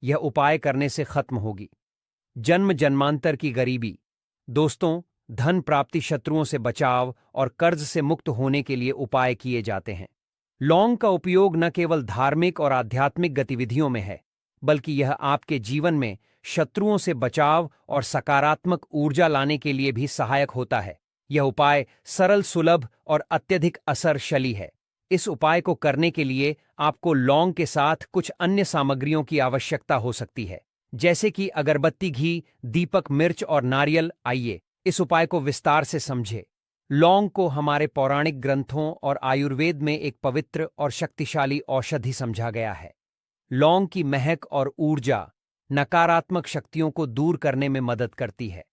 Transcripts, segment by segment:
यह उपाय करने से खत्म होगी जन्म जन्मांतर की गरीबी। दोस्तों, धन प्राप्ति, शत्रुओं से बचाव और कर्ज से मुक्त होने के लिए उपाय किए जाते हैं। लौंग का उपयोग न केवल धार्मिक और आध्यात्मिक गतिविधियों में है, बल्कि यह आपके जीवन में शत्रुओं से बचाव और सकारात्मक ऊर्जा लाने के लिए भी सहायक होता है। यह उपाय सरल, सुलभ और अत्यधिक असरशली है। इस उपाय को करने के लिए आपको लौंग के साथ कुछ अन्य सामग्रियों की आवश्यकता हो सकती है, जैसे कि अगरबत्ती, घी, दीपक, मिर्च और नारियल। आइए इस उपाय को विस्तार से समझें। लौंग को हमारे पौराणिक ग्रंथों और आयुर्वेद में एक पवित्र और शक्तिशाली औषधि समझा गया है। लौंग की महक और ऊर्जा नकारात्मक शक्तियों को दूर करने में मदद करती है।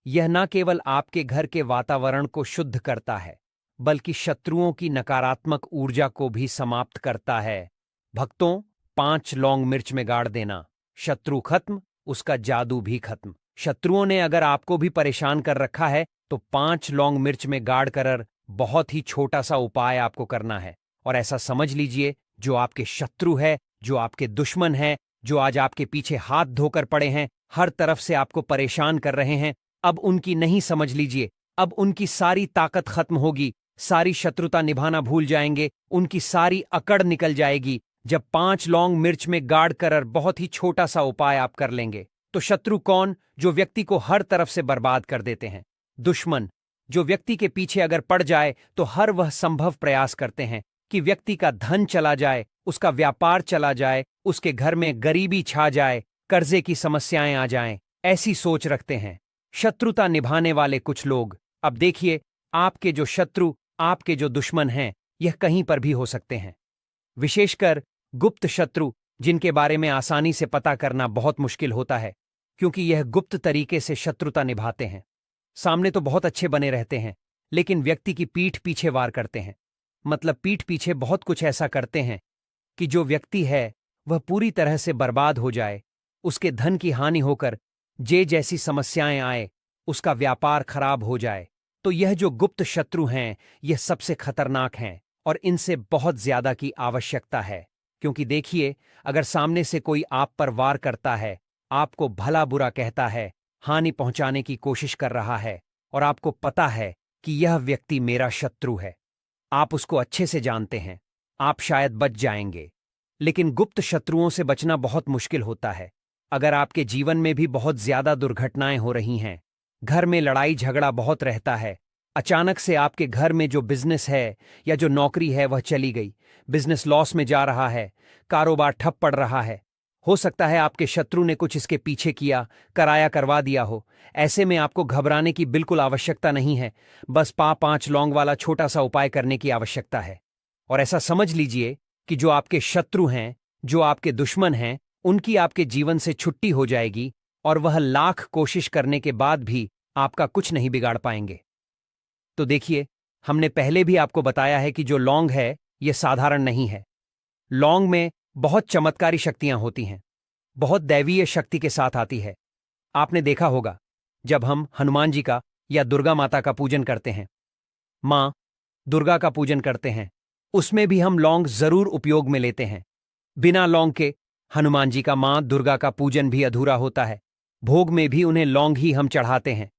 यह न केवल आपके घर के वातावरण को शुद्ध करता है, बल्कि शत्रुओं की नकारात्मक ऊर्जा को भी समाप्त करता है। भक्तों, 5 लौंग मिर्च में गाड़ देना, शत्रु खत्म, उसका जादू भी खत्म। शत्रुओं ने अगर आपको भी परेशान कर रखा है तो 5 लौंग मिर्च में गाड़ कर बहुत ही छोटा सा उपाय आपको करना है। और ऐसा समझ लीजिए, जो आपके शत्रु है, जो आपके दुश्मन है, जो आज आपके पीछे हाथ धोकर पड़े हैं, हर तरफ से आपको परेशान कर रहे हैं, अब उनकी नहीं समझ लीजिए, अब उनकी सारी ताकत खत्म होगी, सारी शत्रुता निभाना भूल जाएंगे, उनकी सारी अकड़ निकल जाएगी जब 5 लौंग मिर्च में गाड़ कर बहुत ही छोटा सा उपाय आप कर लेंगे। तो शत्रु कौन? जो व्यक्ति को हर तरफ से बर्बाद कर देते हैं। दुश्मन, जो व्यक्ति के पीछे अगर पड़ जाए तो हर वह संभव प्रयास करते हैं कि व्यक्ति का धन चला जाए, उसका व्यापार चला जाए, उसके घर में गरीबी छा जाए, कर्जे की समस्याएं आ जाएं, ऐसी सोच रखते हैं शत्रुता निभाने वाले कुछ लोग। अब देखिए, आपके जो शत्रु, आपके जो दुश्मन हैं, यह कहीं पर भी हो सकते हैं। विशेषकर गुप्त शत्रु, जिनके बारे में आसानी से पता करना बहुत मुश्किल होता है, क्योंकि यह गुप्त तरीके से शत्रुता निभाते हैं। सामने तो बहुत अच्छे बने रहते हैं, लेकिन व्यक्ति की पीठ पीछे वार करते हैं। मतलब पीठ पीछे बहुत कुछ ऐसा करते हैं कि जो व्यक्ति है वह पूरी तरह से बर्बाद हो जाए, उसके धन की हानि होकर जैसी समस्याएं आए, उसका व्यापार खराब हो जाए। तो यह जो गुप्त शत्रु हैं, यह सबसे खतरनाक हैं और इनसे बहुत ज्यादा की आवश्यकता है। क्योंकि देखिए, अगर सामने से कोई आप पर वार करता है, आपको भला बुरा कहता है, हानि पहुंचाने की कोशिश कर रहा है, और आपको पता है कि यह व्यक्ति मेरा शत्रु है, आप उसको अच्छे से जानते हैं, आप शायद बच जाएंगे। लेकिन गुप्त शत्रुओं से बचना बहुत मुश्किल होता है। अगर आपके जीवन में भी बहुत ज्यादा दुर्घटनाएं हो रही हैं, घर में लड़ाई झगड़ा बहुत रहता है, अचानक से आपके घर में जो बिजनेस है या जो नौकरी है वह चली गई, बिजनेस लॉस में जा रहा है, कारोबार ठप पड़ रहा है, हो सकता है आपके शत्रु ने कुछ इसके पीछे किया, कराया करवा दिया हो। ऐसे में आपको घबराने की बिल्कुल आवश्यकता नहीं है, बस 5 लौंग वाला छोटा सा उपाय करने की आवश्यकता है। और ऐसा समझ लीजिए कि जो आपके शत्रु हैं, जो आपके दुश्मन हैं, उनकी आपके जीवन से छुट्टी हो जाएगी और वह लाख कोशिश करने के बाद भी आपका कुछ नहीं बिगाड़ पाएंगे। तो देखिए, हमने पहले भी आपको बताया है कि जो लौंग है यह साधारण नहीं है। लौंग में बहुत चमत्कारी शक्तियां होती हैं, बहुत दैवीय शक्ति के साथ आती है। आपने देखा होगा, जब हम हनुमान जी का या दुर्गा माता का पूजन करते हैं, मां दुर्गा का पूजन करते हैं, उसमें भी हम लौंग जरूर उपयोग में लेते हैं। बिना लौंग के हनुमान जी का, मां दुर्गा का पूजन भी अधूरा होता है। भोग में भी उन्हें लौंग ही हम चढ़ाते हैं।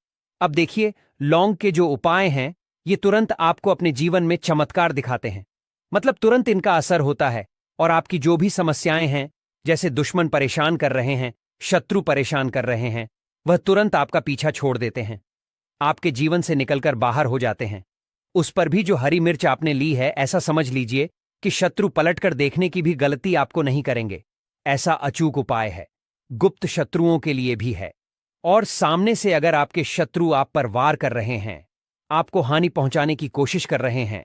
अब देखिए, लौंग के जो उपाय हैं, ये तुरंत आपको अपने जीवन में चमत्कार दिखाते हैं। मतलब तुरंत इनका असर होता है और आपकी जो भी समस्याएं हैं, जैसे दुश्मन परेशान कर रहे हैं, शत्रु परेशान कर रहे हैं, वह तुरंत आपका पीछा छोड़ देते हैं, आपके जीवन से निकलकर बाहर हो जाते हैं। उस पर भी जो हरी मिर्च आपने ली है, ऐसा समझ लीजिए कि शत्रु पलटकर देखने की भी गलती आपको नहीं करेंगे। ऐसा अचूक उपाय है, गुप्त शत्रुओं के लिए भी है। और सामने से अगर आपके शत्रु आप पर वार कर रहे हैं, आपको हानि पहुंचाने की कोशिश कर रहे हैं,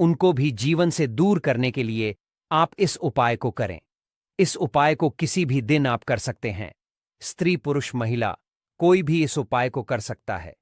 उनको भी जीवन से दूर करने के लिए आप इस उपाय को करें। इस उपाय को किसी भी दिन आप कर सकते हैं। स्त्री, पुरुष, महिला, कोई भी इस उपाय को कर सकता है।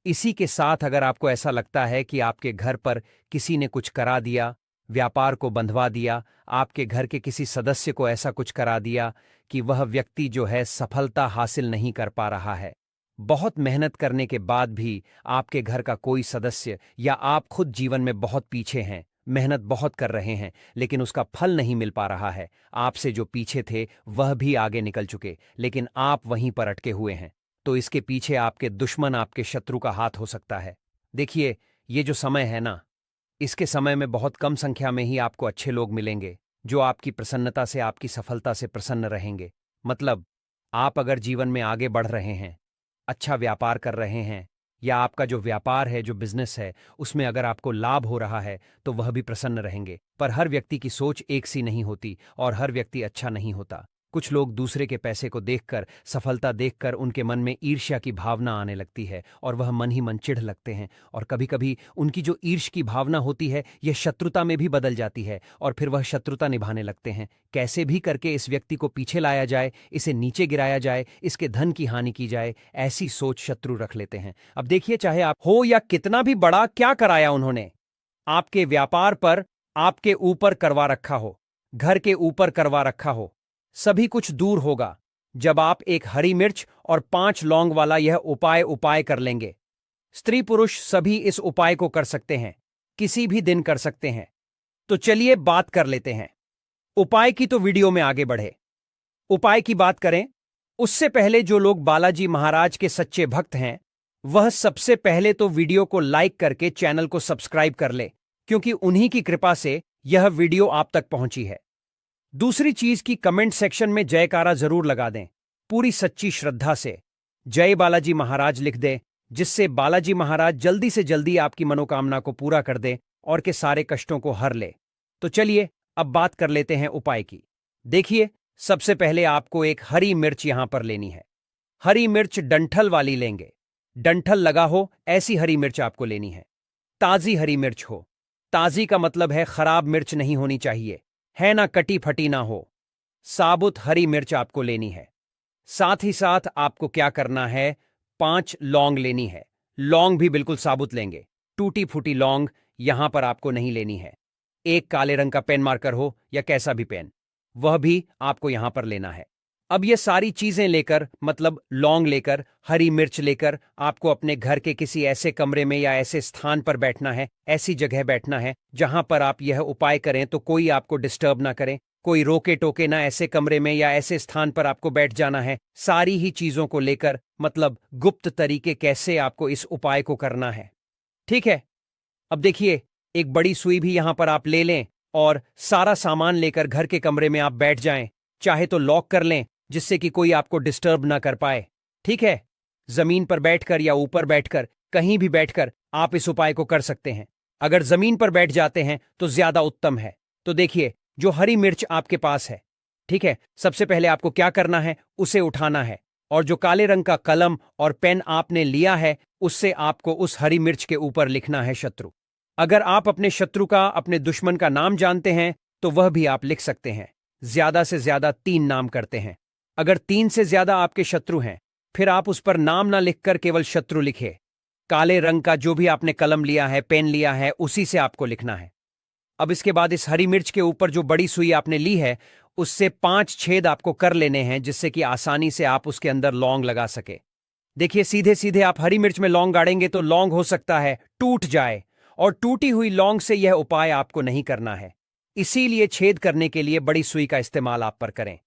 इसी के साथ अगर आपको ऐसा लगता है कि आपके घर पर किसी ने कुछ करा दिया, व्यापार को बंधवा दिया, आपके घर के किसी सदस्य को ऐसा कुछ करा दिया कि वह व्यक्ति जो है सफलता हासिल नहीं कर पा रहा है, बहुत मेहनत करने के बाद भी आपके घर का कोई सदस्य या आप खुद जीवन में बहुत पीछे हैं, मेहनत बहुत कर रहे हैं, लेकिन उसका फल नहीं मिल पा रहा है। आपसे जो पीछे थे वह भी आगे निकल चुके, लेकिन आप वहीं पर अटके हुए हैं। तो इसके पीछे आपके दुश्मन, आपके शत्रु का हाथ हो सकता है। देखिए, ये जो समय है ना, इसके समय में बहुत कम संख्या में ही आपको अच्छे लोग मिलेंगे जो आपकी प्रसन्नता से, आपकी सफलता से प्रसन्न रहेंगे। मतलब, आप अगर जीवन में आगे बढ़ रहे हैं, अच्छा व्यापार कर रहे हैं, या आपका जो व्यापार है, जो बिजनेस है, उसमें अगर आपको लाभ हो रहा है, तो वह भी प्रसन्न रहेंगे। पर हर व्यक्ति की सोच एक सी नहीं होती और हर व्यक्ति अच्छा नहीं होता। कुछ लोग दूसरे के पैसे को देखकर, सफलता देखकर उनके मन में ईर्ष्या की भावना आने लगती है और वह मन ही मन चिढ़ लगते हैं। और कभी कभी उनकी जो ईर्ष्या की भावना होती है, यह शत्रुता में भी बदल जाती है और फिर वह शत्रुता निभाने लगते हैं। कैसे भी करके इस व्यक्ति को पीछे लाया जाए, इसे नीचे गिराया जाए, इसके धन की हानि की जाए, ऐसी सोच शत्रु रख लेते हैं। अब देखिए, चाहे आप हो या कितना भी बड़ा, क्या कराया उन्होंने? आपके व्यापार पर, आपके ऊपर करवा रखा हो, घर के ऊपर करवा रखा हो, सभी कुछ दूर होगा जब आप एक हरी मिर्च और 5 लौंग वाला यह उपाय कर लेंगे। स्त्री पुरुष सभी इस उपाय को कर सकते हैं, किसी भी दिन कर सकते हैं। तो चलिए बात कर लेते हैं उपाय की। तो वीडियो में आगे बढ़े, उपाय की बात करें उससे पहले जो लोग बालाजी महाराज के सच्चे भक्त हैं, वह सबसे पहले तो वीडियो को लाइक करके चैनल को सब्सक्राइब कर ले, क्योंकि उन्हीं की कृपा से यह वीडियो आप तक पहुंची है। दूसरी चीज की कमेंट सेक्शन में जयकारा जरूर लगा दें, पूरी सच्ची श्रद्धा से जय बालाजी महाराज लिख दें, जिससे बालाजी महाराज जल्दी से जल्दी आपकी मनोकामना को पूरा कर दें और के सारे कष्टों को हर ले। तो चलिए अब बात कर लेते हैं उपाय की। देखिए, सबसे पहले आपको एक हरी मिर्च यहां पर लेनी है। हरी मिर्च डंठल वाली लेंगे, डंठल लगा हो ऐसी हरी मिर्च आपको लेनी है। ताजी हरी मिर्च हो, ताजी का मतलब है खराब मिर्च नहीं होनी चाहिए, है ना, कटी फटी ना हो। साबुत हरी मिर्च आपको लेनी है। साथ ही साथ आपको क्या करना है, 5 लौंग लेनी है। लौंग भी बिल्कुल साबुत लेंगे, टूटी फूटी लौंग यहां पर आपको नहीं लेनी है। एक काले रंग का पेन मार्कर हो या कैसा भी पेन, वह भी आपको यहां पर लेना है। अब ये सारी चीजें लेकर, मतलब लौंग लेकर, हरी मिर्च लेकर, आपको अपने घर के किसी ऐसे कमरे में या ऐसे स्थान पर बैठना है, ऐसी जगह बैठना है जहां पर आप यह उपाय करें तो कोई आपको डिस्टर्ब ना करे, कोई रोके टोके ना। ऐसे कमरे में या ऐसे स्थान पर आपको बैठ जाना है, सारी ही चीजों को लेकर, मतलब गुप्त तरीके कैसे आपको इस उपाय को करना है। ठीक है, अब देखिए, एक बड़ी सुई भी यहां पर आप ले लें और सारा सामान लेकर घर के कमरे में आप बैठ जाएं। चाहे तो लॉक कर लें, जिससे कि कोई आपको डिस्टर्ब ना कर पाए। ठीक है, जमीन पर बैठकर या ऊपर बैठकर, कहीं भी बैठकर आप इस उपाय को कर सकते हैं। अगर जमीन पर बैठ जाते हैं तो ज्यादा उत्तम है। तो देखिए, जो हरी मिर्च आपके पास है, ठीक है, सबसे पहले आपको क्या करना है, उसे उठाना है और जो काले रंग का कलम और पेन आपने लिया है, उससे आपको उस हरी मिर्च के ऊपर लिखना है शत्रु। अगर आप अपने शत्रु का, अपने दुश्मन का नाम जानते हैं तो वह भी आप लिख सकते हैं। ज्यादा से ज्यादा 3 नाम करते हैं। अगर 3 से ज्यादा आपके शत्रु हैं, फिर आप उस पर नाम ना लिखकर केवल शत्रु लिखे। काले रंग का जो भी आपने कलम लिया है, पेन लिया है, उसी से आपको लिखना है। अब इसके बाद इस हरी मिर्च के ऊपर जो बड़ी सुई आपने ली है, उससे 5 छेद आपको कर लेने हैं, जिससे कि आसानी से आप उसके अंदर लौंग लगा सके। देखिए, सीधे सीधे आप हरी मिर्च में लौंग गाड़ेंगे तो लौंग हो सकता है टूट जाए, और टूटी हुई लौंग से यह उपाय आपको नहीं करना है। इसीलिए छेद करने के लिए बड़ी सुई का इस्तेमाल आप पर करें।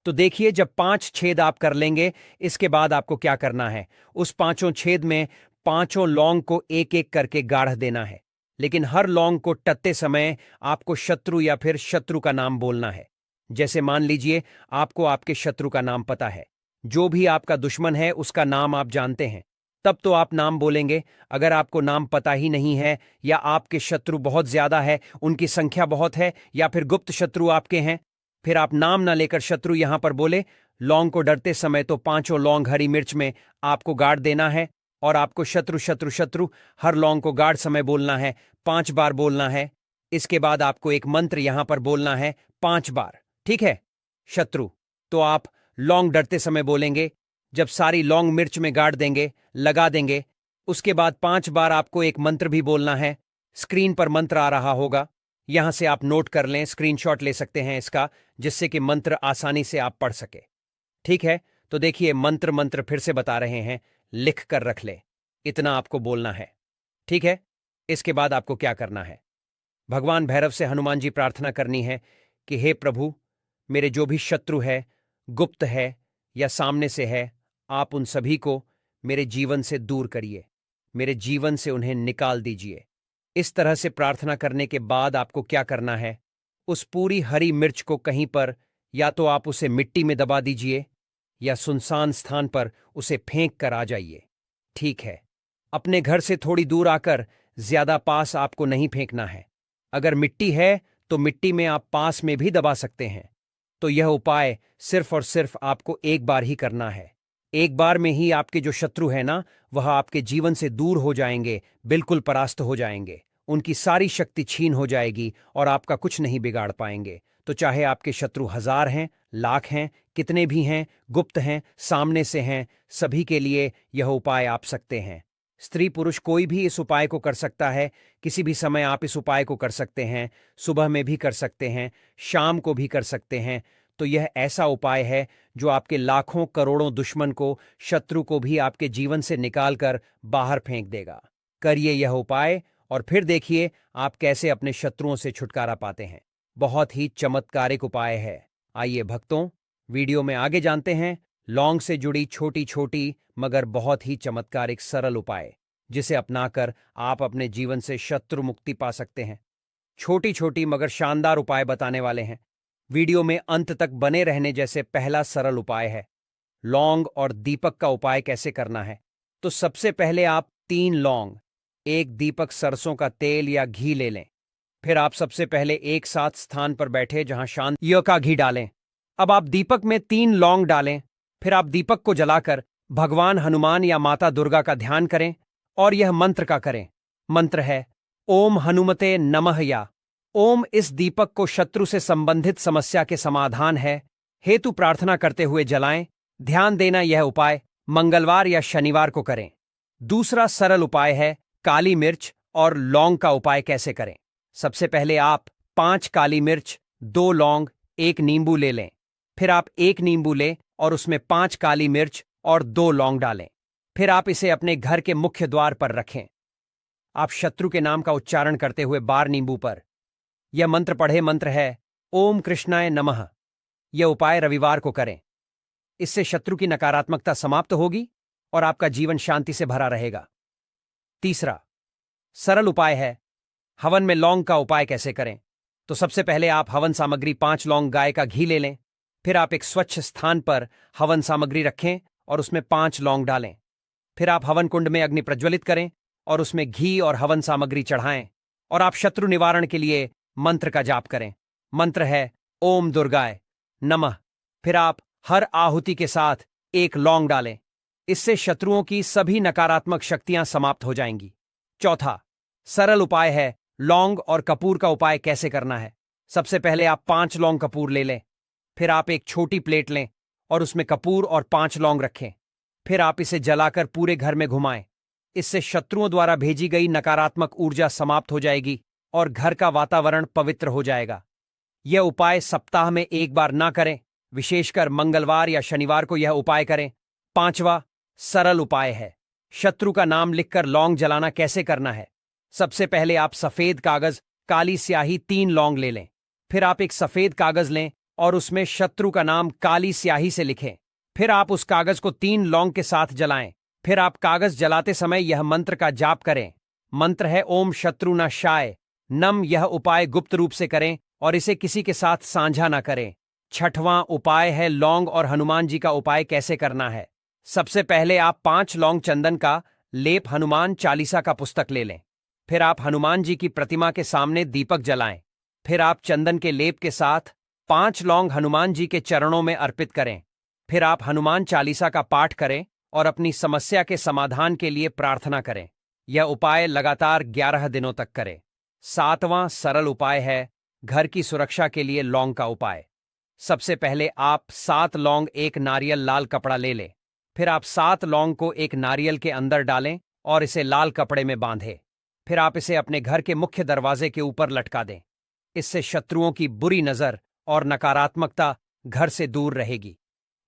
तो देखिए, जब 5 छेद आप कर लेंगे, इसके बाद आपको क्या करना है, उस 5 छेद में 5 लौंग को एक एक करके गाढ़ देना है। लेकिन हर लौंग को टत्ते समय आपको शत्रु या फिर शत्रु का नाम बोलना है। जैसे मान लीजिए, आपको आपके शत्रु का नाम पता है, जो भी आपका दुश्मन है उसका नाम आप जानते हैं, तब तो आप नाम बोलेंगे। अगर आपको नाम पता ही नहीं है, या आपके शत्रु बहुत ज्यादा है, उनकी संख्या बहुत है, या फिर गुप्त शत्रु आपके हैं, फिर आप नाम ना लेकर शत्रु यहां पर बोले। लौंग को डरते समय तो 5 लौंग हरी मिर्च में आपको गाड़ देना है, और आपको शत्रु शत्रु शत्रु हर लौंग को गाड़ समय बोलना है, 5 बार बोलना है। इसके बाद आपको एक मंत्र यहां पर बोलना है 5 बार। ठीक है, शत्रु तो आप लौंग डरते समय बोलेंगे। जब सारी लौंग मिर्च में गाड़ देंगे, लगा देंगे, उसके बाद 5 बार आपको एक मंत्र भी बोलना है। स्क्रीन पर मंत्र आ रहा होगा, यहां से आप नोट कर लें, स्क्रीनशॉट ले सकते हैं इसका, जिससे कि मंत्र आसानी से आप पढ़ सके। ठीक है, तो देखिए, मंत्र फिर से बता रहे हैं, लिख कर रख ले, इतना आपको बोलना है। ठीक है, इसके बाद आपको क्या करना है, भगवान भैरव से हनुमान जी प्रार्थना करनी है कि हे प्रभु, मेरे जो भी शत्रु है, गुप्त है या सामने से है, आप उन सभी को मेरे जीवन से दूर करिए, मेरे जीवन से उन्हें निकाल दीजिए। इस तरह से प्रार्थना करने के बाद आपको क्या करना है, उस पूरी हरी मिर्च को कहीं पर या तो आप उसे मिट्टी में दबा दीजिए या सुनसान स्थान पर उसे फेंक कर आ जाइए। ठीक है, अपने घर से थोड़ी दूर आकर, ज्यादा पास आपको नहीं फेंकना है। अगर मिट्टी है तो मिट्टी में आप पास में भी दबा सकते हैं। तो यह उपाय सिर्फ और सिर्फ आपको एक बार ही करना है। एक बार में ही आपके जो शत्रु है ना, वह आपके जीवन से दूर हो जाएंगे, बिल्कुल परास्त हो जाएंगे। उनकी सारी शक्ति छीन हो जाएगी और आपका कुछ नहीं बिगाड़ पाएंगे। तो चाहे आपके शत्रु 1000 हैं, लाख हैं, कितने भी हैं, गुप्त हैं, सामने से हैं, सभी के लिए यह उपाय आप सकते हैं। स्त्री पुरुष कोई भी इस उपाय को कर सकता है। किसी भी समय आप इस उपाय को कर सकते हैं। सुबह में भी कर सकते हैं, शाम को भी कर सकते हैं। तो यह ऐसा उपाय है जो आपके लाखों करोड़ों दुश्मन को, शत्रु को भी आपके जीवन से निकालकर बाहर फेंक देगा। करिए यह उपाय और फिर देखिए आप कैसे अपने शत्रुओं से छुटकारा पाते हैं। बहुत ही चमत्कारिक उपाय है। आइए भक्तों, वीडियो में आगे जानते हैं लौंग से जुड़ी छोटी छोटी मगर बहुत ही चमत्कारिक सरल उपाय, जिसे अपनाकर आप अपने जीवन से शत्रु मुक्ति पा सकते हैं। छोटी छोटी मगर शानदार उपाय बताने वाले हैं। वीडियो में अंत तक बने रहने जैसे पहला सरल उपाय है, लौंग और दीपक का उपाय कैसे करना है। तो सबसे पहले आप 3 लौंग, 1 दीपक सरसों का तेल या घी ले लें। फिर आप सबसे पहले एक साथ स्थान पर बैठे जहां शांत का घी डालें। अब आप दीपक में 3 लौंग डालें। फिर आप दीपक को जलाकर भगवान हनुमान या माता दुर्गा का ध्यान करें और यह मंत्र का करें। मंत्र है ओम हनुमते नमः या ओम। इस दीपक को शत्रु से संबंधित समस्या के समाधान है हेतु प्रार्थना करते हुए जलाएं। ध्यान देना, यह उपाय मंगलवार या शनिवार को करें। दूसरा सरल उपाय है काली मिर्च और लौंग का उपाय कैसे करें। सबसे पहले आप 5 काली मिर्च, 2 लौंग, 1 नींबू ले लें। फिर आप 1 नींबू लें और उसमें 5 काली मिर्च और 2 लौंग डालें। फिर आप इसे अपने घर के मुख्य द्वार पर रखें। आप शत्रु के नाम का उच्चारण करते हुए बार नींबू पर यह मंत्र पढ़े। मंत्र है ओम कृष्णाय नमः। यह उपाय रविवार को करें। इससे शत्रु की नकारात्मकता समाप्त होगी और आपका जीवन शांति से भरा रहेगा। तीसरा सरल उपाय है हवन में लौंग का उपाय कैसे करें। तो सबसे पहले आप हवन सामग्री 5 लौंग गाय का घी ले लें। फिर आप एक स्वच्छ स्थान पर हवन सामग्री रखें और उसमें 5 लौंग डालें। फिर आप हवन कुंड में अग्नि प्रज्वलित करें और उसमें घी और हवन सामग्री चढ़ाएं और आप शत्रु निवारण के लिए मंत्र का जाप करें। मंत्र है ओम दुर्गाय नमः। फिर आप हर आहुति के साथ 1 लौंग डालें। इससे शत्रुओं की सभी नकारात्मक शक्तियां समाप्त हो जाएंगी। चौथा सरल उपाय है लौंग और कपूर का उपाय कैसे करना है। सबसे पहले आप 5 लौंग कपूर ले लें। फिर आप एक छोटी प्लेट लें और उसमें कपूर और 5 लौंग रखें। फिर आप इसे जलाकर पूरे घर में घुमाएं। इससे शत्रुओं द्वारा भेजी गई नकारात्मक ऊर्जा समाप्त हो जाएगी और घर का वातावरण पवित्र हो जाएगा। यह उपाय सप्ताह में 1 बार ना करें, विशेषकर मंगलवार या शनिवार को यह उपाय करें। 5वां सरल उपाय है शत्रु का नाम लिखकर लौंग जलाना कैसे करना है। सबसे पहले आप सफेद कागज, काली स्याही, 3 लौंग ले लें। फिर आप एक सफेद कागज लें और उसमें शत्रु का नाम काली स्याही से लिखें। फिर आप उस कागज को 3 लौंग के साथ जलाएं। फिर आप कागज जलाते समय यह मंत्र का जाप करें। मंत्र है ओम शत्रु न शाय नम। यह उपाय गुप्त रूप से करें और इसे किसी के साथ साझा न करें। 6वां उपाय है लौंग और हनुमान जी का उपाय कैसे करना है। सबसे पहले आप 5 लौंग चंदन का लेप हनुमान चालीसा का पुस्तक ले लें। फिर आप हनुमान जी की प्रतिमा के सामने दीपक जलाएं। फिर आप चंदन के लेप के साथ 5 लौंग हनुमान जी के चरणों में अर्पित करें। फिर आप हनुमान चालीसा का पाठ करें और अपनी समस्या के समाधान के लिए प्रार्थना करें। यह उपाय लगातार 11 दिनों तक करें। 7वां सरल उपाय है घर की सुरक्षा के लिए लौंग का उपाय। सबसे पहले आप 7 लौंग, 1 नारियल, लाल कपड़ा ले लें। फिर आप 7 लौंग को एक नारियल के अंदर डालें और इसे लाल कपड़े में बांधें। फिर आप इसे अपने घर के मुख्य दरवाजे के ऊपर लटका दें। इससे शत्रुओं की बुरी नजर और नकारात्मकता घर से दूर रहेगी।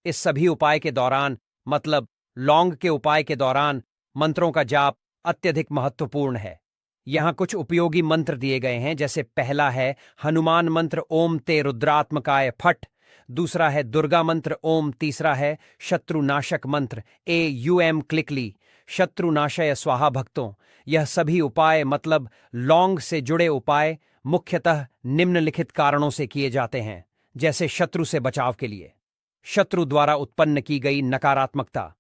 इस सभी उपाय के दौरान, मतलब लौंग के उपाय के दौरान, मंत्रों का जाप अत्यधिक महत्वपूर्ण है। यहाँ कुछ उपयोगी मंत्र दिए गए हैं, जैसे पहला है हनुमान मंत्र ओम ते रुद्रात्मकाय फट, दूसरा है दुर्गा मंत्र ओम, तीसरा है शत्रुनाशक मंत्र AUM क्लिकली शत्रुनाशय स्वाहा। भक्तों, यह सभी उपाय मतलब लौंग से जुड़े उपाय मुख्यतः निम्नलिखित कारणों से किए जाते हैं, जैसे शत्रु से बचाव के लिए, शत्रु द्वारा उत्पन्न की गई नकारात्मकता,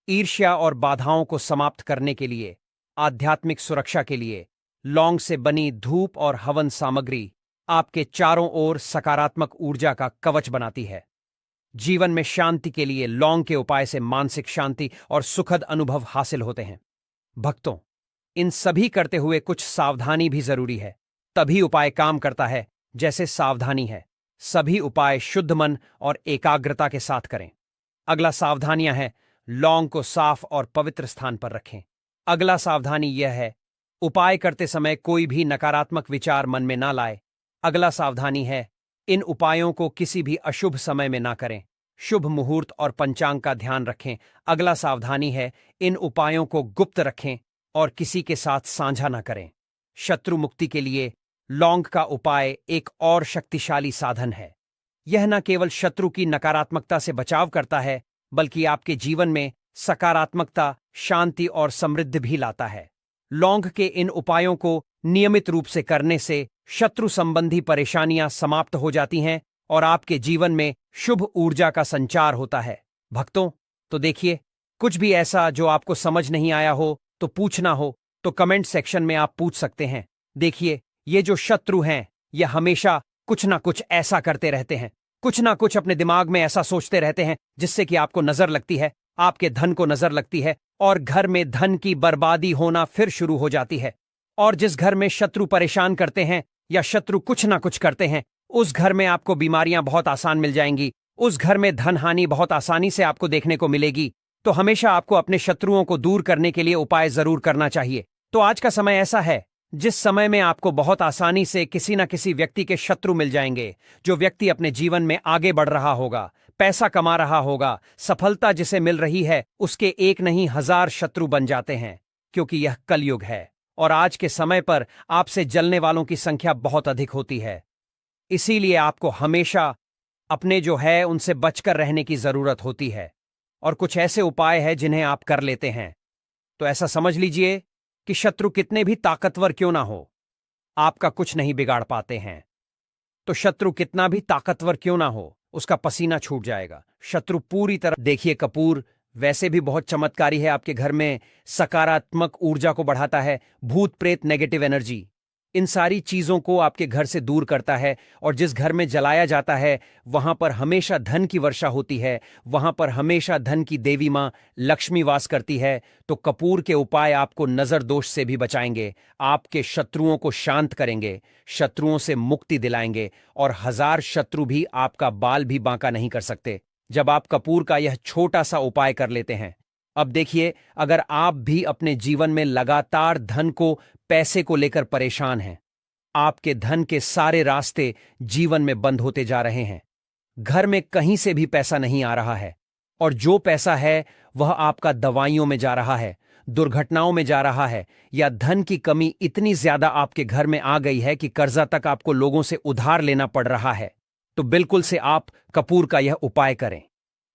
ईर्ष्या और बाधाओं को समाप्त करने के लिए, आध्यात्मिक सुरक्षा के लिए। लौंग से बनी धूप और हवन सामग्री आपके चारों ओर सकारात्मक ऊर्जा का कवच बनाती है। जीवन में शांति के लिए लौंग के उपाय से मानसिक शांति और सुखद अनुभव हासिल होते हैं। भक्तों, इन सभी करते हुए कुछ सावधानी भी जरूरी है, तभी उपाय काम करता है। जैसे सावधानी है, सभी उपाय शुद्ध मन और एकाग्रता के साथ करें। अगला सावधानियां है, लौंग को साफ और पवित्र स्थान पर रखें। अगला सावधानी यह है, उपाय करते समय कोई भी नकारात्मक विचार मन में ना लाए। अगला सावधानी है, इन उपायों को किसी भी अशुभ समय में ना करें। शुभ मुहूर्त और पंचांग का ध्यान रखें। अगला सावधानी है, इन उपायों को गुप्त रखें और किसी के साथ साझा ना करें। शत्रु मुक्ति के लिए लौंग का उपाय एक और शक्तिशाली साधन है। यह न केवल शत्रु की नकारात्मकता से बचाव करता है, बल्कि आपके जीवन में सकारात्मकता, शांति और समृद्धि भी लाता है। लौंग के इन उपायों को नियमित रूप से करने से शत्रु संबंधी परेशानियां समाप्त हो जाती हैं और आपके जीवन में शुभ ऊर्जा का संचार होता है। भक्तों, तो देखिए, कुछ भी ऐसा जो आपको समझ नहीं आया हो, तो पूछना हो तो कमेंट सेक्शन में आप पूछ सकते हैं। देखिए, ये जो शत्रु हैं, ये हमेशा कुछ ना कुछ ऐसा करते रहते हैं, कुछ ना कुछ अपने दिमाग में ऐसा सोचते रहते हैं जिससे कि आपको नजर लगती है, आपके धन को नजर लगती है और घर में धन की बर्बादी होना फिर शुरू हो जाती है। और जिस घर में शत्रु परेशान करते हैं या शत्रु कुछ ना कुछ करते हैं, उस घर में आपको बीमारियां बहुत आसान मिल जाएंगी, उस घर में धन हानि बहुत आसानी से आपको देखने को मिलेगी। तो हमेशा आपको अपने शत्रुओं को दूर करने के लिए उपाय जरूर करना चाहिए। तो आज का समय ऐसा है जिस समय में आपको बहुत आसानी से किसी न किसी व्यक्ति के शत्रु मिल जाएंगे। जो व्यक्ति अपने जीवन में आगे बढ़ रहा होगा, पैसा कमा रहा होगा, सफलता जिसे मिल रही है, उसके एक नहीं 1000 शत्रु बन जाते हैं, क्योंकि यह कलयुग है और आज के समय पर आपसे जलने वालों की संख्या बहुत अधिक होती है। इसीलिए आपको हमेशा अपने जो है उनसे बचकर रहने की जरूरत होती है। और कुछ ऐसे उपाय हैं जिन्हें आप कर लेते हैं, तो ऐसा समझ लीजिए कि शत्रु कितने भी ताकतवर क्यों ना हो, आपका कुछ नहीं बिगाड़ पाते हैं। तो शत्रु कितना भी ताकतवर क्यों ना हो, उसका पसीना छूट जाएगा। शत्रु पूरी तरह, देखिए, कपूर वैसे भी बहुत चमत्कारी है, आपके घर में सकारात्मक ऊर्जा को बढ़ाता है, भूत प्रेत नेगेटिव एनर्जी, इन सारी चीजों को आपके घर से दूर करता है। और जिस घर में जलाया जाता है वहां पर हमेशा धन की वर्षा होती है, वहां पर हमेशा धन की देवी मां लक्ष्मी वास करती है। तो कपूर के उपाय आपको नजर दोष से भी बचाएंगे, आपके शत्रुओं को शांत करेंगे, शत्रुओं से मुक्ति दिलाएंगे और 1000 शत्रु भी आपका बाल भी बांका नहीं कर सकते जब आप कपूर का यह छोटा सा उपाय कर लेते हैं। अब देखिए, अगर आप भी अपने जीवन में लगातार धन को, पैसे को लेकर परेशान हैं, आपके धन के सारे रास्ते जीवन में बंद होते जा रहे हैं, घर में कहीं से भी पैसा नहीं आ रहा है और जो पैसा है वह आपका दवाइयों में जा रहा है, दुर्घटनाओं में जा रहा है, या धन की कमी इतनी ज्यादा आपके घर में आ गई है कि कर्जा तक आपको लोगों से उधार लेना पड़ रहा है, तो बिल्कुल से आप कपूर का यह उपाय करें,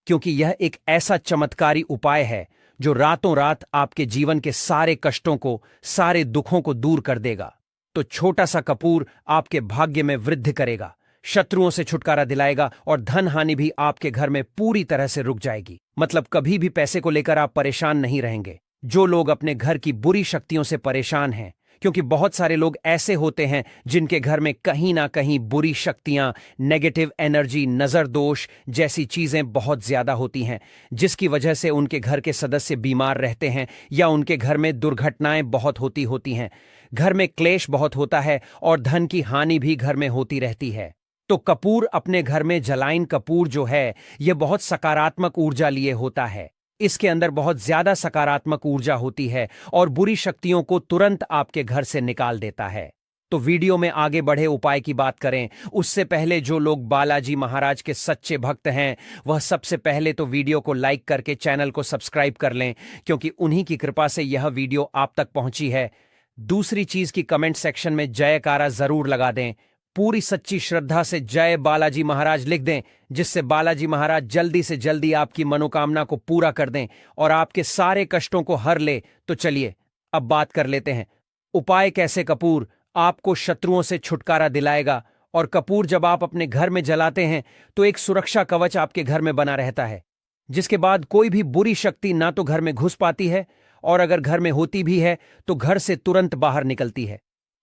क्योंकि यह एक ऐसा चमत्कारी उपाय है जो रातों रात आपके जीवन के सारे कष्टों को, सारे दुखों को दूर कर देगा। तो छोटा सा कपूर आपके भाग्य में वृद्धि करेगा, शत्रुओं से छुटकारा दिलाएगा और धन हानि भी आपके घर में पूरी तरह से रुक जाएगी। मतलब कभी भी पैसे को लेकर आप परेशान नहीं रहेंगे। जो लोग अपने घर की बुरी शक्तियों से परेशान हैं, क्योंकि बहुत सारे लोग ऐसे होते हैं जिनके घर में कहीं ना कहीं बुरी शक्तियां, नेगेटिव एनर्जी, नजर दोष जैसी चीजें बहुत ज्यादा होती हैं, जिसकी वजह से उनके घर के सदस्य बीमार रहते हैं या उनके घर में दुर्घटनाएं बहुत होती हैं, घर में क्लेश बहुत होता है और धन की हानि भी घर में होती रहती है। तो कपूर अपने घर में जलाइन कपूर जो है, यह बहुत सकारात्मक ऊर्जा लिए होता है। इसके अंदर बहुत ज्यादा सकारात्मक ऊर्जा होती है और बुरी शक्तियों को तुरंत आपके घर से निकाल देता है। तो वीडियो में आगे बढ़े उपाय की बात करें उससे पहले जो लोग बालाजी महाराज के सच्चे भक्त हैं, वह सबसे पहले तो वीडियो को लाइक करके चैनल को सब्सक्राइब कर लें, क्योंकि उन्हीं की कृपा से यह वीडियो आप तक पहुंची है। दूसरी चीज की कमेंट सेक्शन में जयकारा जरूर लगा दें। पूरी सच्ची श्रद्धा से जय बालाजी महाराज लिख दें, जिससे बालाजी महाराज जल्दी से जल्दी आपकी मनोकामना को पूरा कर दें और आपके सारे कष्टों को हर ले। तो चलिए अब बात कर लेते हैं उपाय कैसे कपूर आपको शत्रुओं से छुटकारा दिलाएगा। और कपूर जब आप अपने घर में जलाते हैं तो एक सुरक्षा कवच आपके घर में बना रहता है, जिसके बाद कोई भी बुरी शक्ति ना तो घर में घुस पाती है, और अगर घर में होती भी है तो घर से तुरंत बाहर निकलती है।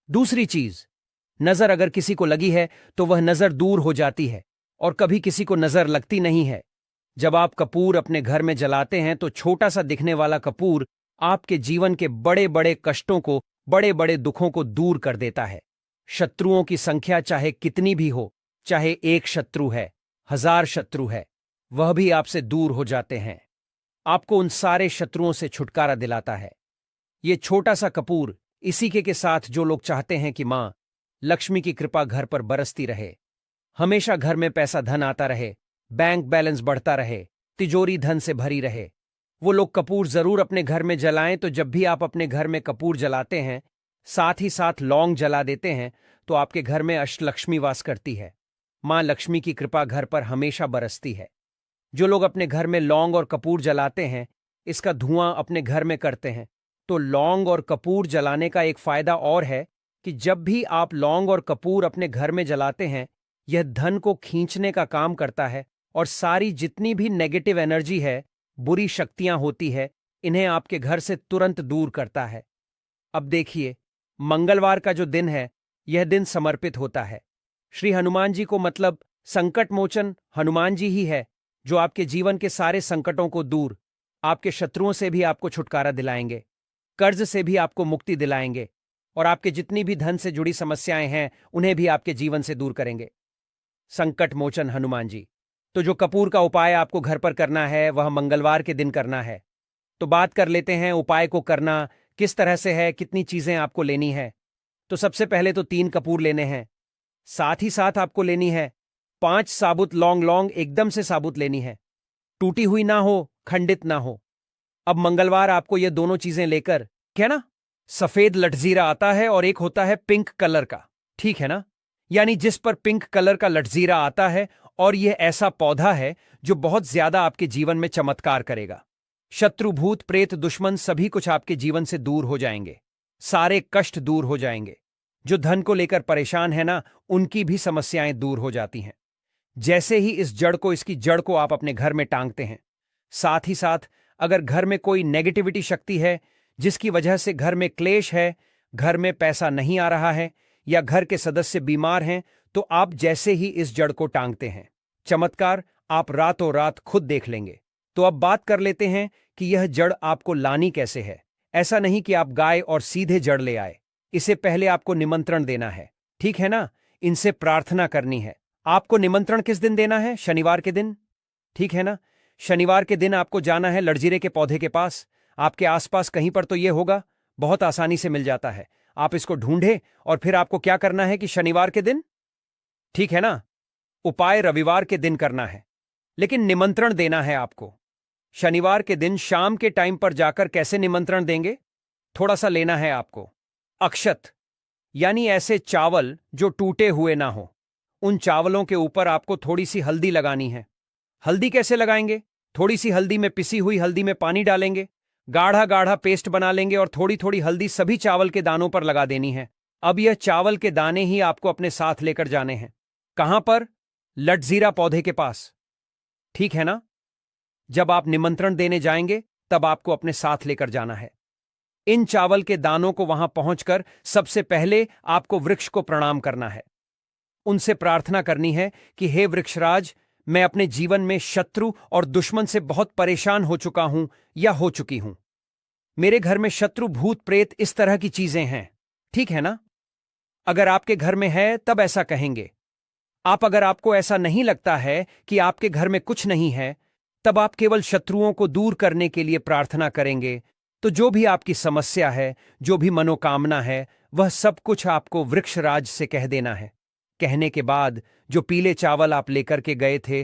दूसरी चीज, नजर अगर किसी को लगी है तो वह नजर दूर हो जाती है और कभी किसी को नजर लगती नहीं है। जब आप कपूर अपने घर में जलाते हैं तो छोटा सा दिखने वाला कपूर आपके जीवन के बड़े बड़े कष्टों को, बड़े बड़े दुखों को दूर कर देता है। शत्रुओं की संख्या चाहे कितनी भी हो, चाहे एक शत्रु है, 1000 शत्रु है, वह भी आपसे दूर हो जाते हैं। आपको उन सारे शत्रुओं से छुटकारा दिलाता है ये छोटा सा कपूर। इसी के साथ जो लोग चाहते हैं कि मां लक्ष्मी की कृपा घर पर बरसती रहे, हमेशा घर में पैसा धन आता रहे, बैंक बैलेंस बढ़ता रहे, तिजोरी धन से भरी रहे, वो लोग कपूर जरूर अपने घर में जलाएं। तो जब भी आप अपने घर में कपूर जलाते हैं, साथ ही साथ लौंग जला देते हैं, तो आपके घर में अष्टलक्ष्मी वास करती है। मां लक्ष्मी की कृपा घर पर हमेशा बरसती है। जो लोग अपने घर में लौंग और कपूर जलाते हैं, इसका धुआं अपने घर में करते हैं, तो लौंग और कपूर जलाने का एक फायदा और है कि जब भी आप लौंग और कपूर अपने घर में जलाते हैं, यह धन को खींचने का काम करता है और सारी जितनी भी नेगेटिव एनर्जी है, बुरी शक्तियां होती है, इन्हें आपके घर से तुरंत दूर करता है। अब देखिए, मंगलवार का जो दिन है, यह दिन समर्पित होता है श्री हनुमान जी को, मतलब संकट मोचन हनुमान जी ही है जो आपके जीवन के सारे संकटों को दूर, आपके शत्रुओं से भी आपको छुटकारा दिलाएंगे, कर्ज से भी आपको मुक्ति दिलाएंगे, और आपके जितनी भी धन से जुड़ी समस्याएं हैं उन्हें भी आपके जीवन से दूर करेंगे। संकट मोचन हनुमान जी। तो जो कपूर का उपाय आपको घर पर करना है वह मंगलवार के दिन करना है। तो बात कर लेते हैं उपाय को करना किस तरह से है, कितनी चीजें आपको लेनी है। तो सबसे पहले तो 3 कपूर लेने हैं, साथ ही साथ आपको लेनी है 5 साबुत लौंग। लौंग एकदम से साबुत लेनी है, टूटी हुई ना हो, खंडित ना हो। अब मंगलवार आपको ये दोनों चीजें लेकर, क्या ना, सफेद लटजीरा आता है और एक होता है पिंक कलर का, ठीक है ना, यानी जिस पर पिंक कलर का लटजीरा आता है, और यह ऐसा पौधा है जो बहुत ज्यादा आपके जीवन में चमत्कार करेगा। शत्रु भूत प्रेत दुश्मन सभी कुछ आपके जीवन से दूर हो जाएंगे, सारे कष्ट दूर हो जाएंगे। जो धन को लेकर परेशान है ना, उनकी भी समस्याएं दूर हो जाती हैं। जैसे ही इसकी जड़ को आप अपने घर में टांगते हैं, साथ ही साथ अगर घर में कोई नेगेटिविटी शक्ति है जिसकी वजह से घर में क्लेश है, घर में पैसा नहीं आ रहा है, या घर के सदस्य बीमार हैं, तो आप जैसे ही इस जड़ को टांगते हैं, चमत्कार आप रातों रात खुद देख लेंगे। तो अब बात कर लेते हैं कि यह जड़ आपको लानी कैसे है। ऐसा नहीं कि आप गाय और सीधे जड़ ले आए, इसे पहले आपको निमंत्रण देना है, ठीक है ना, इनसे प्रार्थना करनी है। आपको निमंत्रण किस दिन देना है? शनिवार के दिन, ठीक है ना। शनिवार के दिन आपको जाना है लटजीरे के पौधे के पास, आपके आसपास कहीं पर तो यह होगा, बहुत आसानी से मिल जाता है। आप इसको ढूंढे और फिर आपको क्या करना है कि शनिवार के दिन, ठीक है ना, उपाय रविवार के दिन करना है, लेकिन निमंत्रण देना है आपको। शनिवार के दिन शाम के टाइम पर जाकर कैसे निमंत्रण देंगे? थोड़ा सा लेना है आपको अक्षत, यानी ऐसे चावल जो टूटे हुए ना हो। उन चावलों के ऊपर आपको थोड़ी सी हल्दी लगानी है। हल्दी कैसे लगाएंगे? थोड़ी सी हल्दी में, पिसी हुई हल्दी में पानी डालेंगे, गाढ़ा गाढ़ा पेस्ट बना लेंगे और थोड़ी थोड़ी हल्दी सभी चावल के दानों पर लगा देनी है। अब यह चावल के दाने ही आपको अपने साथ लेकर जाने हैं। कहां पर? लटजीरा पौधे के पास, ठीक है ना। जब आप निमंत्रण देने जाएंगे तब आपको अपने साथ लेकर जाना है। इन चावल के दानों को वहां पहुंचकर सबसे पहले आपको वृक्ष को प्रणाम करना है। उनसे प्रार्थना करनी है कि हे वृक्षराज, मैं अपने जीवन में शत्रु और दुश्मन से बहुत परेशान हो चुका हूं या हो चुकी हूं। मेरे घर में शत्रु भूत प्रेत इस तरह की चीजें हैं, ठीक है ना। अगर आपके घर में है तब ऐसा कहेंगे। अगर आपको ऐसा नहीं लगता है कि आपके घर में कुछ नहीं है, तब आप केवल शत्रुओं को दूर करने के लिए प्रार्थना करेंगे। तो जो भी आपकी समस्या है, जो भी मनोकामना है, वह सब कुछ आपको वृक्षराज से कह देना है। कहने के बाद जो पीले चावल आप लेकर के गए थे,